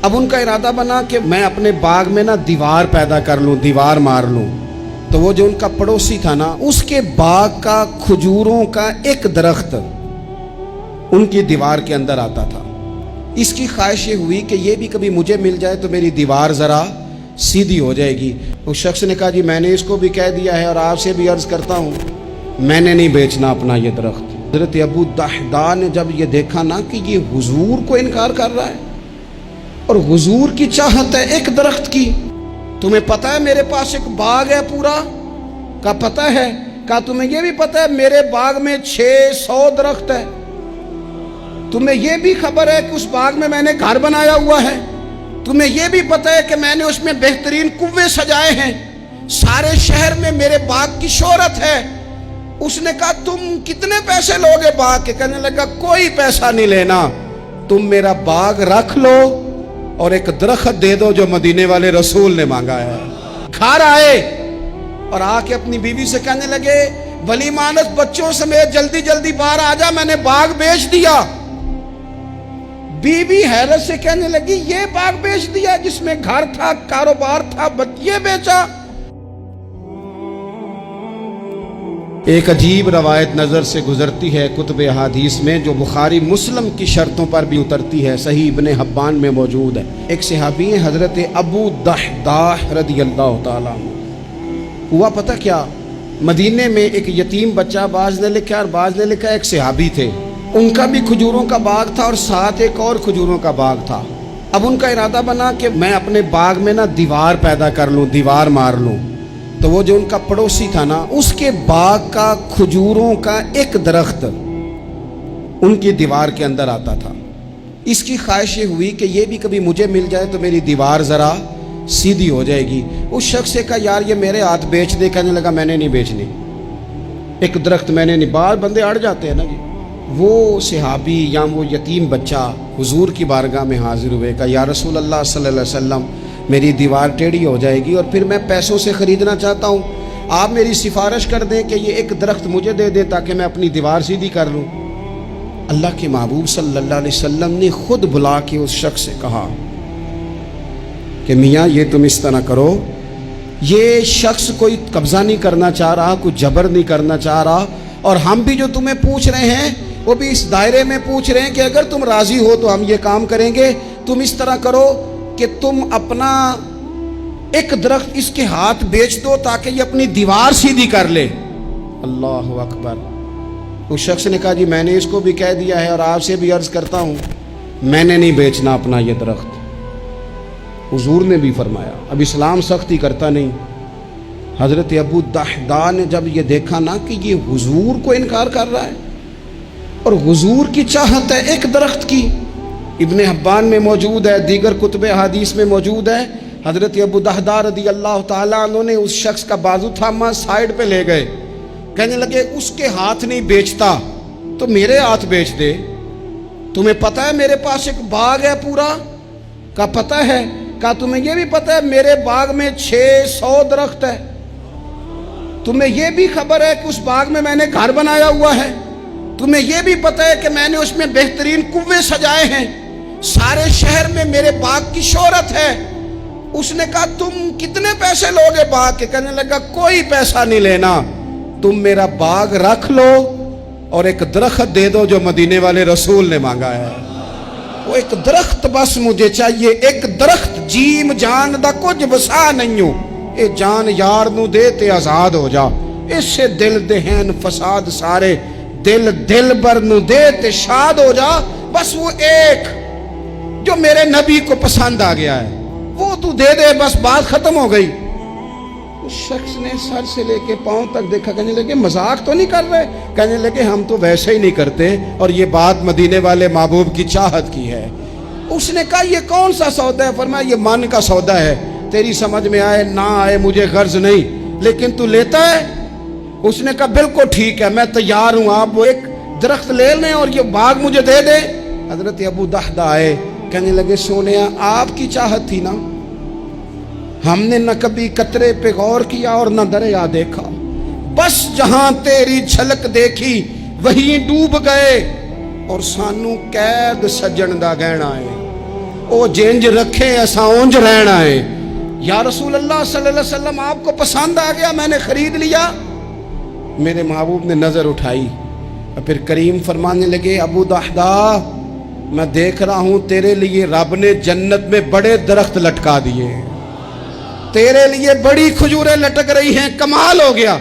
اب ان کا ارادہ بنا کہ میں اپنے باغ میں نا دیوار پیدا کر لوں، دیوار مار لوں۔ تو وہ جو ان کا پڑوسی تھا نا، اس کے باغ کا کھجوروں کا ایک درخت ان کی دیوار کے اندر آتا تھا۔ اس کی خواہش یہ ہوئی کہ یہ بھی کبھی مجھے مل جائے تو میری دیوار ذرا سیدھی ہو جائے گی۔ اس شخص نے کہا جی میں نے اس کو بھی کہہ دیا ہے اور آپ سے بھی عرض کرتا ہوں، میں نے نہیں بیچنا اپنا یہ درخت۔ حضرت ابو دحداء نے جب یہ دیکھا نا کہ یہ حضور کو انکار کر رہا ہے اور حضور کی چاہت ہے ایک درخت کی، تمہیں پتہ ہے میرے پاس ایک باغ ہے پورا؟ کا پتہ ہے؟ کہا تمہیں یہ بھی پتہ ہے میرے باغ میں 600 درخت ہے؟ تمہیں یہ بھی خبر ہے کہ اس باغ میں میں نے گھر بنایا ہوا ہے؟ تمہیں یہ بھی پتہ ہے کہ میں نے اس میں بہترین کنویں سجائے ہیں؟ سارے شہر میں میرے باغ کی شہرت ہے۔ اس نے کہا تم کتنے پیسے لوگے باغ کے؟ کہنے لگا کوئی پیسہ نہیں لینا، تم میرا باغ رکھ لو اور ایک درخت دے دو جو مدینے والے رسول نے مانگا ہے۔ گھر آئے اور آ کے اپنی بیوی سے کہنے لگے ولی مانس بچوں سمیت جلدی جلدی باہر آ جا، میں نے باغ بیچ دیا۔ بیوی حیرت سے کہنے لگی یہ باغ بیچ دیا جس میں گھر تھا، کاروبار تھا، یہ بیچا؟ ایک عجیب روایت نظر سے گزرتی ہے کتب احادیث میں، جو بخاری مسلم کی شرطوں پر بھی اترتی ہے، صحیح ابن حبان میں موجود ہے۔ ایک صحابی ہیں حضرت ابو دحداء رضی اللہ تعالیٰ عنہ۔ ہوا پتہ کیا، مدینے میں ایک یتیم بچہ، بعض نے لکھا اور بعض نے لکھا ایک صحابی تھے، ان کا بھی کھجوروں کا باغ تھا اور ساتھ ایک اور کھجوروں کا باغ تھا۔ اب ان کا ارادہ بنا کہ میں اپنے باغ میں نا دیوار پیدا کر لوں، دیوار مار لوں۔ تو وہ جو ان کا پڑوسی تھا نا، اس کے باغ کا کھجوروں کا ایک درخت ان کی دیوار کے اندر آتا تھا۔ اس کی خواہش یہ ہوئی کہ یہ بھی کبھی مجھے مل جائے تو میری دیوار ذرا سیدھی ہو جائے گی۔ اس شخص سے کہا یار یہ میرے ہاتھ بیچ دے۔ کہنے لگا میں نے نہیں بیچنی، ایک درخت میں نے نہیں۔ بعض بندے اڑ جاتے ہیں نا جی۔ وہ صحابی یا وہ یتیم بچہ حضور کی بارگاہ میں حاضر ہوئے، کہا یا رسول اللہ صلی اللہ علیہ وسلم میری دیوار ٹیڑھی ہو جائے گی اور پھر میں پیسوں سے خریدنا چاہتا ہوں، آپ میری سفارش کر دیں کہ یہ ایک درخت مجھے دے دے تاکہ میں اپنی دیوار سیدھی کر لوں۔ اللہ کے محبوب صلی اللہ علیہ وسلم نے خود بلا کے اس شخص سے کہا کہ میاں یہ تم اس طرح کرو، یہ شخص کوئی قبضہ نہیں کرنا چاہ رہا، کوئی جبر نہیں کرنا چاہ رہا، اور ہم بھی جو تمہیں پوچھ رہے ہیں وہ بھی اس دائرے میں پوچھ رہے ہیں کہ اگر تم راضی ہو تو ہم یہ کام کریں گے۔ تم اس طرح کرو کہ تم اپنا ایک درخت اس کے ہاتھ بیچ دو تاکہ یہ اپنی دیوار سیدھی کر لے۔ اللہ اکبر۔ اس شخص نے کہا جی میں نے اس کو بھی کہہ دیا ہے اور آپ سے بھی عرض کرتا ہوں، میں نے نہیں بیچنا اپنا یہ درخت۔ حضور نے بھی فرمایا، اب اسلام سختی کرتا نہیں۔ حضرت ابو دحداء نے جب یہ دیکھا نا کہ یہ حضور کو انکار کر رہا ہے اور حضور کی چاہت ہے ایک درخت کی، ابن حبان میں موجود ہے، دیگر کتب احادیث میں موجود ہے، حضرت ابو دحداء رضی اللہ تعالیٰ عنہ نے اس شخص کا بازو تھاما، سائیڈ پہ لے گئے، کہنے لگے اس کے ہاتھ نہیں بیچتا تو میرے ہاتھ بیچ دے، تمہیں پتہ ہے میرے پاس ایک باغ ہے پورا؟ کا پتہ ہے؟ کہا تمہیں یہ بھی پتہ ہے میرے باغ میں 600 درخت ہے؟ تمہیں یہ بھی خبر ہے کہ اس باغ میں میں نے گھر بنایا ہوا ہے؟ تمہیں یہ بھی پتہ ہے کہ میں نے اس میں بہترین کنویں سجائے ہیں؟ سارے شہر میں میرے باغ کی شہرت ہے۔ اس نے کہا تم کتنے پیسے لوگے باغ کے؟ کہنے لگا کوئی پیسہ نہیں لینا، تم میرا باغ رکھ لو اور ایک درخت دے دو جو مدینے والے رسول نے مانگا ہے۔ وہ ایک درخت بس مجھے چاہیے، ایک درخت، جیم جان دا کچھ بسا نہیں ہوں، اے جان یار نو دے تے آزاد ہو جا، اس سے دل دہن فساد سارے، دل بر نو دے تے شاد ہو جا، بس وہ ایک جو میرے نبی کو پسند آ گیا ہے وہ تو دے دے، بس بات ختم ہو گئی۔ اس شخص نے سر سے لے کے پاؤں تک دیکھا، کہنے لگے مذاق تو نہیں کر رہے؟ کہنے لگے ہم تو ویسے ہی نہیں کرتے، اور یہ بات مدینے والے محبوب کی چاہت کی ہے۔ اس نے کہا یہ کون سا سودا ہے؟ فرمایا یہ من کا سودا ہے، تیری سمجھ میں آئے نہ آئے مجھے غرض نہیں، لیکن تو لیتا ہے؟ اس نے کہا بالکل ٹھیک ہے، میں تیار ہوں، آپ وہ ایک درخت لے لیں اور یہ باغ مجھے دے دیں۔ حضرت ابو دحداء آئے، کہنے لگے سونیا آپ کی چاہت تھی نا، ہم نے نہ کبھی قطرے پہ غور کیا اور نہ دریا دیکھا، بس جہاں تیری جھلک دیکھی وہیں ڈوب گئے، اور سانو قید سجن دا گہنا ہے۔ او جینج رکھے ایسا اونج رہنا ہے. یا رسول اللہ صلی اللہ علیہ وسلم آپ کو پسند آ گیا, میں نے خرید لیا. میرے محبوب نے نظر اٹھائی اور پھر کریم فرمانے لگے, ابو دحدہ میں دیکھ رہا ہوں تیرے لیے رب نے جنت میں بڑے درخت لٹکا دیے, تیرے لیے بڑی کھجوریں لٹک رہی ہیں, کمال ہو گیا.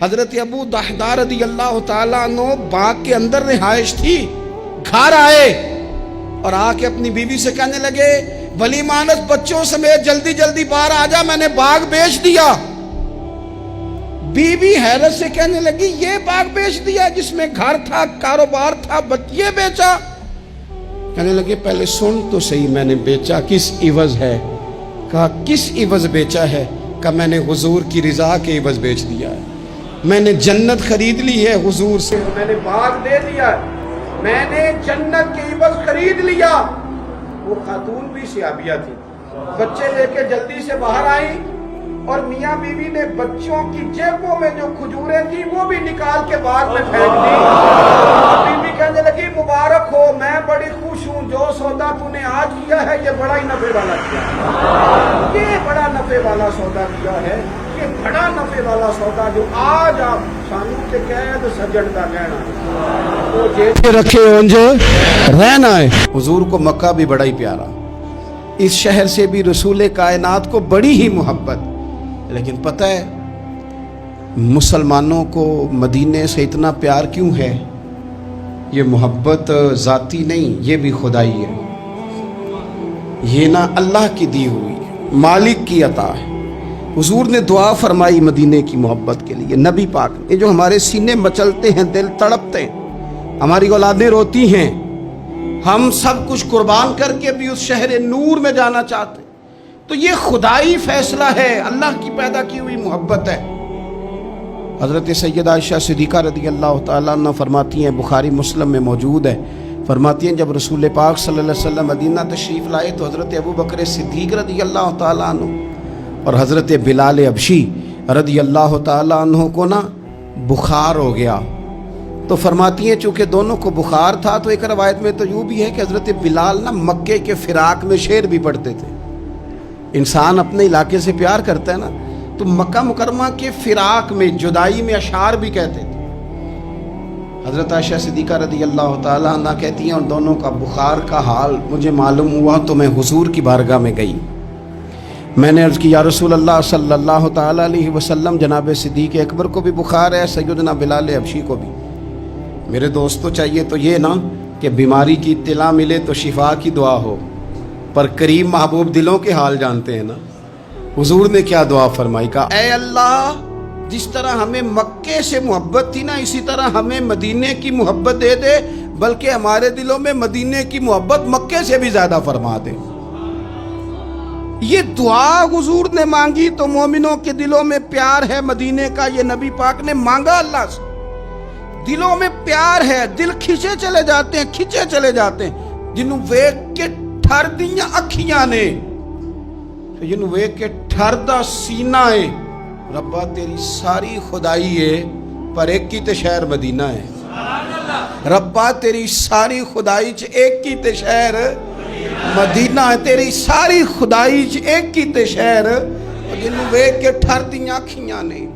حضرت ابو دحدہ رضی اللہ تعالیٰ عنہ باغ کے اندر رہائش تھی, گھر آئے اور آ کے اپنی بیوی سے کہنے لگے, ولی مانس بچوں سمیت جلدی جلدی باہر آ جا, میں نے باغ بیچ دیا. بیوی حیرت سے کہنے لگی, یہ باغ بیچ دیا جس میں گھر تھا, کاروبار تھا, یہ بیچا؟ کہنے لگے, پہلے سن تو صحیح, میں نے بیچا کس عوض ہے؟ کہا کس عوض بیچا ہے؟ کہا میں نے حضور کی رضا کے عوض بیچ دیا ہے, میں نے جنت خرید لی ہے حضور سے, میں نے باغ دے دیا, میں نے جنت کے عوض خرید لیا. وہ خاتون بھی صحابیہ تھی, بچے لے کے جلدی سے باہر آئی اور میاں بیوی نے بچوں کی جیبوں میں جو کھجوریں تھی وہ بھی نکال کے باغ میں پھینک دی. بیوی کہنے لگی, مبارک ہو, میں بڑی خوش ہوں, جو سودا تو نے آج کیا ہے یہ بڑا ہی نفع والا کیا ہے, یہ بڑا نفع والا سودا کیا ہے, یہ بڑا نفع والا سودا جو آج آپ سانو کے قید سجن کا کہنا وہ جیب رکھے اونج رہنا ہے. حضور کو مکہ بھی بڑا ہی پیارا, اس شہر سے بھی رسول کائنات کو بڑی ہی محبت. لیکن پتہ ہے مسلمانوں کو مدینے سے اتنا پیار کیوں ہے؟ یہ محبت ذاتی نہیں, یہ بھی خدائی ہے. یہ نہ اللہ کی دی ہوئی ہے, مالک کی عطا ہے. حضور نے دعا فرمائی مدینے کی محبت کے لیے. نبی پاک نے, جو ہمارے سینے مچلتے ہیں, دل تڑپتے ہیں, ہماری اولادیں روتی ہیں, ہم سب کچھ قربان کر کے بھی اس شہر نور میں جانا چاہتے ہیں, تو یہ خدائی فیصلہ ہے, اللہ کی پیدا کی ہوئی محبت ہے. حضرت سیدہ عائشہ صدیقہ رضی اللہ تعالیٰ عنہ فرماتی ہیں, بخاری مسلم میں موجود ہے, فرماتی ہیں جب رسول پاک صلی اللہ علیہ وسلم مدینہ تشریف لائے تو حضرت ابو بکر صدیق رضی اللہ تعالیٰ عنہ اور حضرت بلال حبشی رضی اللہ تعالیٰ عنہ کو نا بخار ہو گیا. تو فرماتی ہیں چونکہ دونوں کو بخار تھا تو ایک روایت میں تو یوں بھی ہے کہ حضرت بلال نا مکے کے فراق میں شعر بھی پڑھتے تھے. انسان اپنے علاقے سے پیار کرتا ہے نا, تو مکہ مکرمہ کے فراق میں, جدائی میں اشعار بھی کہتے تھے. حضرت عائشہ صدیقہ رضی اللہ تعالیٰ عنہ کہتی ہیں, اور دونوں کا بخار کا حال مجھے معلوم ہوا تو میں حضور کی بارگاہ میں گئی. میں نے عرض کی, یا رسول اللہ صلی اللہ تعالیٰ علیہ وسلم, جناب صدیق اکبر کو بھی بخار ہے, سیدنا بلال حبشی کو بھی. میرے دوستو چاہیے تو یہ نا کہ بیماری کی اطلاع ملے تو شفا کی دعا ہو, پر کریم محبوب دلوں کے حال جانتے ہیں نا. حضور نے کیا دعا فرمائی, کہا اے اللہ جس طرح ہمیں مکے سے محبت تھی نا, اسی طرح ہمیں مدینے کی محبت دے دے, بلکہ ہمارے دلوں میں مدینے کی محبت مکے سے بھی زیادہ فرما دے. یہ دعا حضور نے مانگی تو مومنوں کے دلوں میں پیار ہے مدینے کا, یہ نبی پاک نے مانگا اللہ سے, دلوں میں پیار ہے, دل کھچے چلے جاتے ہیں, کھچے چلے جاتے ہیں. جنوں ویکھ کے ٹھر دیاں اکھیاں نے, جنوں ویکھ کے ٹھر دا سینہ ہے, ربا تیری ساری خدائی ہے پر ایک ہی تے شہر مدینہ ہے. ربا تیری ساری خدائی چ ایک ہی تے شہر مدینہ ہے, تیری ساری خدائی چ ایک ہی تے شہر. جنوں ویکھ کے ٹھر دیاں اکھیاں نے,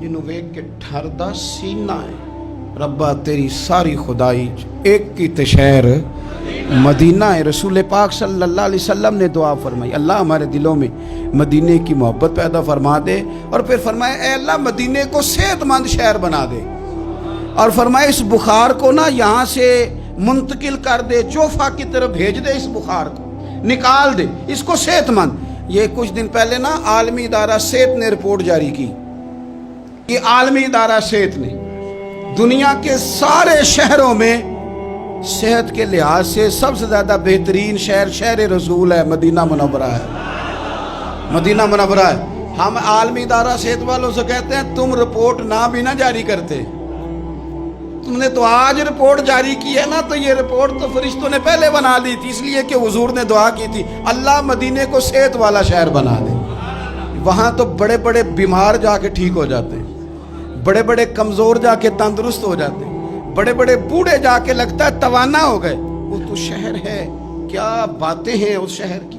جنوں ویکھ کے ٹھر دا سینہ ہے, ربا تیری ساری خدائی ایک کی تے شہر مدینہ ہے. رسول پاک صلی اللہ علیہ وسلم نے دعا فرمائی, اللہ ہمارے دلوں میں مدینے کی محبت پیدا فرما دے, اور پھر فرمائے اے اللہ مدینے کو صحت مند شہر بنا دے, اور فرمائے اس بخار کو نا یہاں سے منتقل کر دے, جوفا کی طرف بھیج دے, اس بخار کو نکال دے, اس کو صحت مند. یہ کچھ دن پہلے نا عالمی ادارہ صحت نے رپورٹ جاری کی, یہ عالمی ادارہ صحت نے دنیا کے سارے شہروں میں صحت کے لحاظ سے سب سے زیادہ بہترین شہر شہر رسول ہے, مدینہ منورہ ہے, مدینہ منورہ ہے. ہم عالمی ادارہ صحت والوں سے کہتے ہیں تم رپورٹ نہ بھی نہ جاری کرتے, تم نے تو آج رپورٹ جاری کی ہے نا, تو یہ رپورٹ تو فرشتوں نے پہلے بنا لی تھی, اس لیے کہ حضور نے دعا کی تھی اللہ مدینے کو صحت والا شہر بنا دے. وہاں تو بڑے بڑے بیمار جا کے ٹھیک ہو جاتے ہیں, بڑے بڑے کمزور جا کے تندرست ہو جاتے ہیں, بڑے بڑے بوڑھے جا کے لگتا ہے توانا ہو گئے. وہ تو شہر ہے کہ کیا باتیں ہیں اس شہر کی.